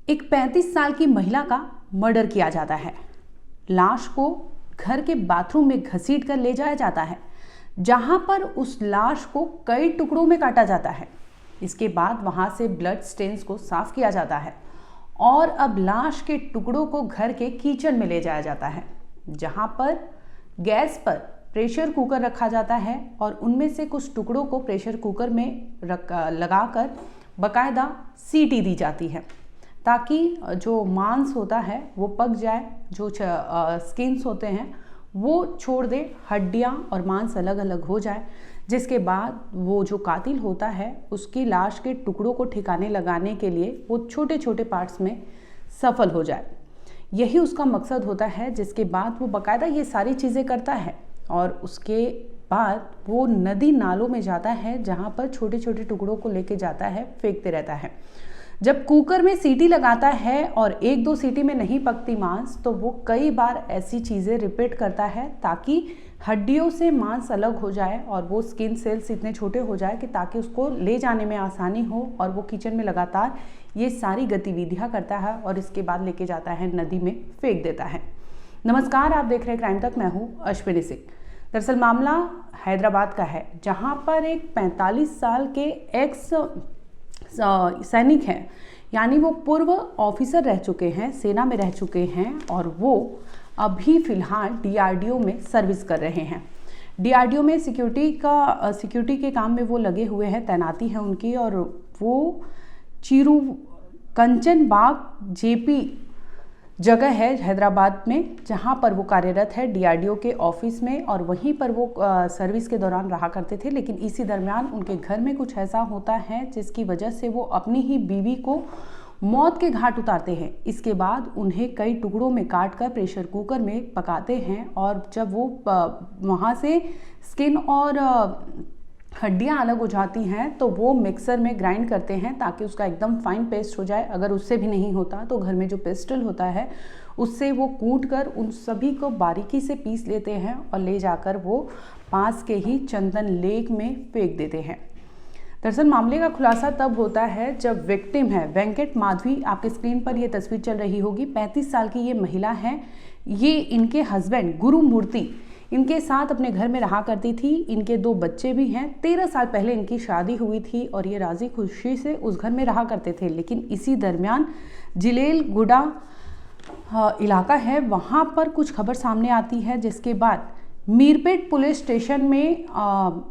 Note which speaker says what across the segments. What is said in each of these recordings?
Speaker 1: एक 35 साल की महिला का मर्डर किया जाता है। लाश को घर के बाथरूम में घसीट कर ले जाया जाता है, जहां पर उस लाश को कई टुकड़ों में काटा जाता है। इसके बाद वहां से ब्लड स्टेन्स को साफ किया जाता है और अब लाश के टुकड़ों को घर के किचन में ले जाया जाता है, जहां पर गैस पर प्रेशर कुकर रखा जाता है और उनमें से कुछ टुकड़ों को प्रेशर कुकर में लगाकर बाकायदा सीटी दी जाती है, ताकि जो मांस होता है वो पक जाए, जो स्किन्स होते हैं वो छोड़ दे, हड्डियां और मांस अलग अलग हो जाए। जिसके बाद वो जो कातिल होता है उसकी लाश के टुकड़ों को ठिकाने लगाने के लिए वो छोटे छोटे पार्ट्स में सफल हो जाए। यही उसका मकसद होता है। जिसके बाद वो बाकायदा ये सारी चीज़ें करता है और उसके बाद वो नदी नालों में जाता है, जहाँ पर छोटे छोटे टुकड़ों को लेके जाता है, फेंकते रहता है। जब कुकर में सीटी लगाता है और एक दो सीटी में नहीं पकती मांस, तो वो कई बार ऐसी चीज़ें रिपीट करता है ताकि हड्डियों से मांस अलग हो जाए और वो स्किन सेल्स इतने छोटे हो जाए कि ताकि उसको ले जाने में आसानी हो। और वो किचन में लगातार ये सारी गतिविधियां करता है और इसके बाद लेके जाता है, नदी में फेंक देता है। नमस्कार, आप देख रहे हैं क्राइम तक। मैं हूँ अश्विनी सिंह। दरअसल मामला हैदराबाद का है, जहाँ पर एक 45 साल के एक्स सैनिक हैं, यानी वो पूर्व ऑफिसर रह चुके हैं, सेना में रह चुके हैं और वो अभी फ़िलहाल डीआरडीओ में सर्विस कर रहे हैं। डीआरडीओ में सिक्योरिटी के काम में वो लगे हुए हैं, तैनाती है उनकी। और वो चीरू कंचन बाग जेपी जगह है हैदराबाद में, जहाँ पर वो कार्यरत है डीआरडीओ के ऑफिस में, और वहीं पर वो सर्विस के दौरान रहा करते थे। लेकिन इसी दरमियान उनके घर में कुछ ऐसा होता है जिसकी वजह से वो अपनी ही बीवी को मौत के घाट उतारते हैं। इसके बाद उन्हें कई टुकड़ों में काट कर प्रेशर कुकर में पकाते हैं और जब वो वहाँ से स्किन और हड्डियाँ अलग हो जाती हैं तो वो मिक्सर में ग्राइंड करते हैं ताकि उसका एकदम फाइन पेस्ट हो जाए। अगर उससे भी नहीं होता तो घर में जो पेस्टल होता है उससे वो कूट कर उन सभी को बारीकी से पीस लेते हैं और ले जाकर वो पास के ही चंदन लेक में फेंक देते हैं। दरअसल मामले का खुलासा तब होता है जब विक्टिम है वेंकट माधवी, आपके स्क्रीन पर ये तस्वीर चल रही होगी, 35 साल की ये महिला है। ये इनके हस्बैंड गुरुमूर्ति इनके साथ अपने घर में रहा करती थी। इनके 2 बच्चे भी हैं। 13 साल पहले इनकी शादी हुई थी और ये राजी खुशी से उस घर में रहा करते थे। लेकिन इसी दरमियान जिलेल गुडा इलाका है, वहाँ पर कुछ खबर सामने आती है, जिसके बाद मीरपेट पुलिस स्टेशन में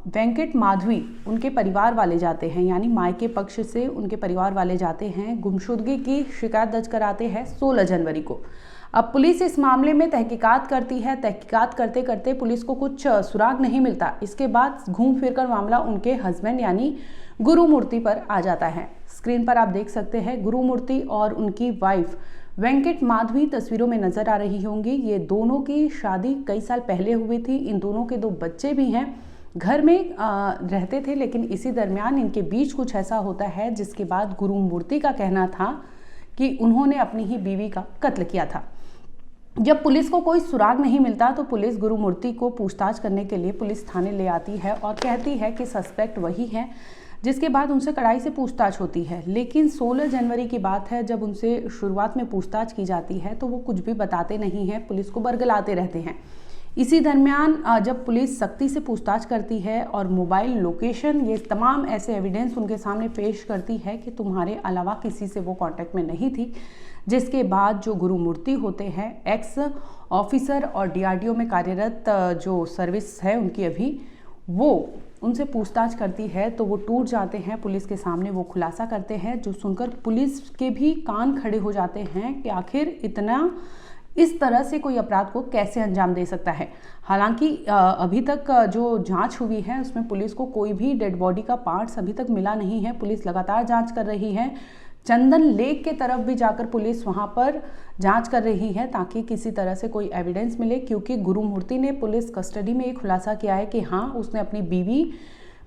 Speaker 1: वेंकट माधवी उनके परिवार वाले जाते हैं, यानी मायके पक्ष से उनके परिवार वाले जाते हैं, गुमशुदगी की शिकायत दर्ज कराते हैं 16 जनवरी को। अब पुलिस इस मामले में तहकीकात करती है। तहकीकात करते करते पुलिस को कुछ सुराग नहीं मिलता। इसके बाद घूम फिर कर मामला उनके हस्बैंड यानी गुरुमूर्ति पर आ जाता है। स्क्रीन पर आप देख सकते हैं गुरुमूर्ति और उनकी वाइफ वेंकट माधवी तस्वीरों में नजर आ रही होंगी। ये दोनों की शादी कई साल पहले हुई थी। इन दोनों के 2 बच्चे भी हैं। घर में रहते थे, लेकिन इसी दरमियान इनके बीच कुछ ऐसा होता है जिसके बाद गुरुमूर्ति का कहना था कि उन्होंने अपनी ही बीवी का कत्ल किया था। जब पुलिस को कोई सुराग नहीं मिलता तो पुलिस गुरुमूर्ति को पूछताछ करने के लिए पुलिस थाने ले आती है और कहती है कि सस्पेक्ट वही है। जिसके बाद उनसे कड़ाई से पूछताछ होती है। लेकिन 16 जनवरी की बात है, जब उनसे शुरुआत में पूछताछ की जाती है तो वो कुछ भी बताते नहीं हैं, पुलिस को बरगलाते रहते हैं। इसी दरमियान जब पुलिस सख्ती से पूछताछ करती है और मोबाइल लोकेशन, ये तमाम ऐसे एविडेंस उनके सामने पेश करती है कि तुम्हारे अलावा किसी से वो कांटेक्ट में नहीं थी। जिसके बाद जो गुरुमूर्ति होते हैं, एक्स ऑफिसर और डीआरडीओ में कार्यरत जो सर्विस है उनकी अभी, वो उनसे पूछताछ करती है तो वो टूट जाते हैं पुलिस के सामने। वो खुलासा करते हैं जो सुनकर पुलिस के भी कान खड़े हो जाते हैं कि आखिर इतना इस तरह से कोई अपराध को कैसे अंजाम दे सकता है। हालांकि अभी तक जो जांच हुई है उसमें पुलिस को कोई भी डेड बॉडी का पार्ट्स अभी तक मिला नहीं है। पुलिस लगातार जांच कर रही है। चंदन लेक के तरफ भी जाकर पुलिस वहां पर जांच कर रही है ताकि किसी तरह से कोई एविडेंस मिले, क्योंकि गुरुमूर्ति ने पुलिस कस्टडी में ये खुलासा किया है कि हाँ, उसने अपनी बीवी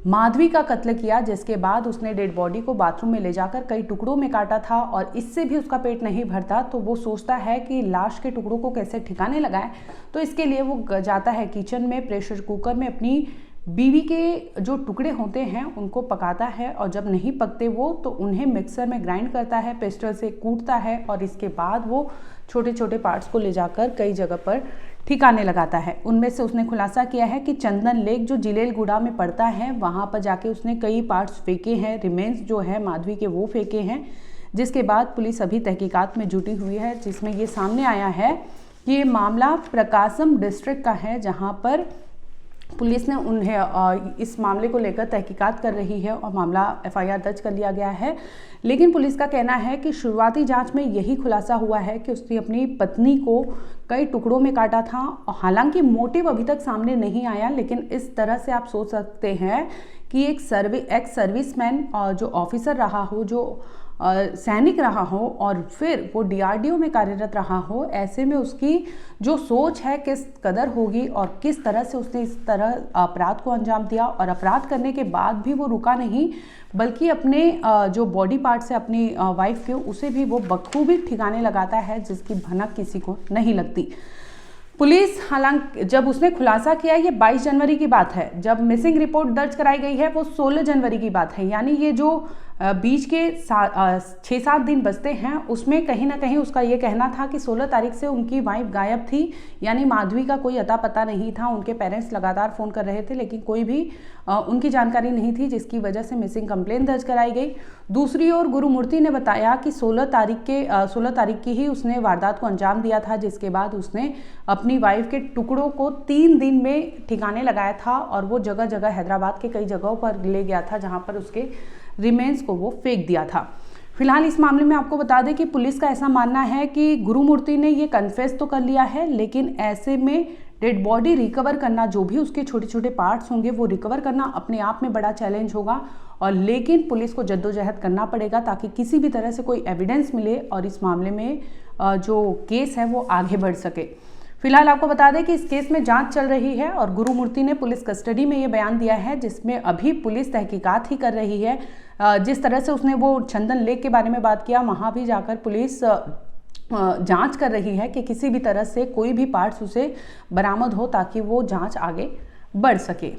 Speaker 1: माधवी का कत्ल किया, जिसके बाद उसने डेड बॉडी को बाथरूम में ले जाकर कई टुकड़ों में काटा था और इससे भी उसका पेट नहीं भरता तो वो सोचता है कि लाश के टुकड़ों को कैसे ठिकाने लगाए। तो इसके लिए वो जाता है किचन में, प्रेशर कुकर में अपनी बीवी के जो टुकड़े होते हैं उनको पकाता है और जब नहीं पकते वो तो उन्हें मिक्सर में ग्राइंड करता है, पेस्टल से कूटता है और इसके बाद वो छोटे छोटे पार्ट्स को ले जाकर कई जगह पर ठिकाने लगाता है। उनमें से उसने खुलासा किया है कि चंदन लेक जो जिलेलगुड़ा में पड़ता है वहाँ पर जाके उसने कई पार्ट्स फेंके हैं, रिमेन्स जो है माधवी के वो फेंके हैं, जिसके बाद पुलिस अभी तहकीकात में जुटी हुई है, जिसमें ये सामने आया है कि ये मामला प्रकाशम डिस्ट्रिक्ट का है, जहाँ पर पुलिस ने उन्हें इस मामले को लेकर तहकीकात कर रही है और मामला एफआईआर दर्ज कर लिया गया है। लेकिन पुलिस का कहना है कि शुरुआती जांच में यही खुलासा हुआ है कि उसने अपनी पत्नी को कई टुकड़ों में काटा था। हालांकि मोटिव अभी तक सामने नहीं आया, लेकिन इस तरह से आप सोच सकते हैं कि एक एक्स सर्विसमैन जो ऑफिसर रहा हो, जो सैनिक रहा हो और फिर वो डीआरडीओ में कार्यरत रहा हो, ऐसे में उसकी जो सोच है किस कदर होगी और किस तरह से उसने इस तरह अपराध को अंजाम दिया। और अपराध करने के बाद भी वो रुका नहीं, बल्कि अपने जो बॉडी पार्ट से अपनी वाइफ के उसे भी वो बखूबी ठिकाने लगाता है, जिसकी भनक किसी को नहीं लगती। पुलिस हालांकि जब उसने खुलासा किया, ये 22 जनवरी की बात है, जब मिसिंग रिपोर्ट दर्ज कराई गई है वो 16 जनवरी की बात है, यानी ये जो बीच के 6-7 दिन बचते हैं उसमें कहीं ना कहीं उसका ये कहना था कि 16 तारीख से उनकी वाइफ गायब थी, यानी माधवी का कोई अता पता नहीं था। उनके पेरेंट्स लगातार फ़ोन कर रहे थे लेकिन कोई भी उनकी जानकारी नहीं थी, जिसकी वजह से मिसिंग कंप्लेन दर्ज कराई गई। दूसरी ओर गुरुमूर्ति ने बताया कि 16 तारीख की ही उसने वारदात को अंजाम दिया था, जिसके बाद उसने अपनी वाइफ के टुकड़ों को 3 दिन में ठिकाने लगाया था और वो जगह जगह हैदराबाद के कई जगहों पर ले गया था, जहाँ पर उसके रिमेन्स को वो फेंक दिया था। फिलहाल इस मामले में आपको बता दें कि पुलिस का ऐसा मानना है कि गुरुमूर्ति ने ये कन्फेस तो कर लिया है, लेकिन ऐसे में डेड बॉडी रिकवर करना, जो भी उसके छोटे छोटे पार्ट्स होंगे वो रिकवर करना अपने आप में बड़ा चैलेंज होगा। और लेकिन पुलिस को जद्दोजहद करना पड़ेगा ताकि किसी भी तरह से कोई एविडेंस मिले और इस मामले में जो केस है वो आगे बढ़ सके। फिलहाल आपको बता दें कि इस केस में जांच चल रही है और गुरुमूर्ति ने पुलिस कस्टडी में ये बयान दिया है, जिसमें अभी पुलिस तहकीकात ही कर रही है। जिस तरह से उसने वो चंदन लेक के बारे में बात किया, वहाँ भी जाकर पुलिस जांच कर रही है कि किसी भी तरह से कोई भी पार्ट्स उसे बरामद हो ताकि वो जांच आगे बढ़ सके।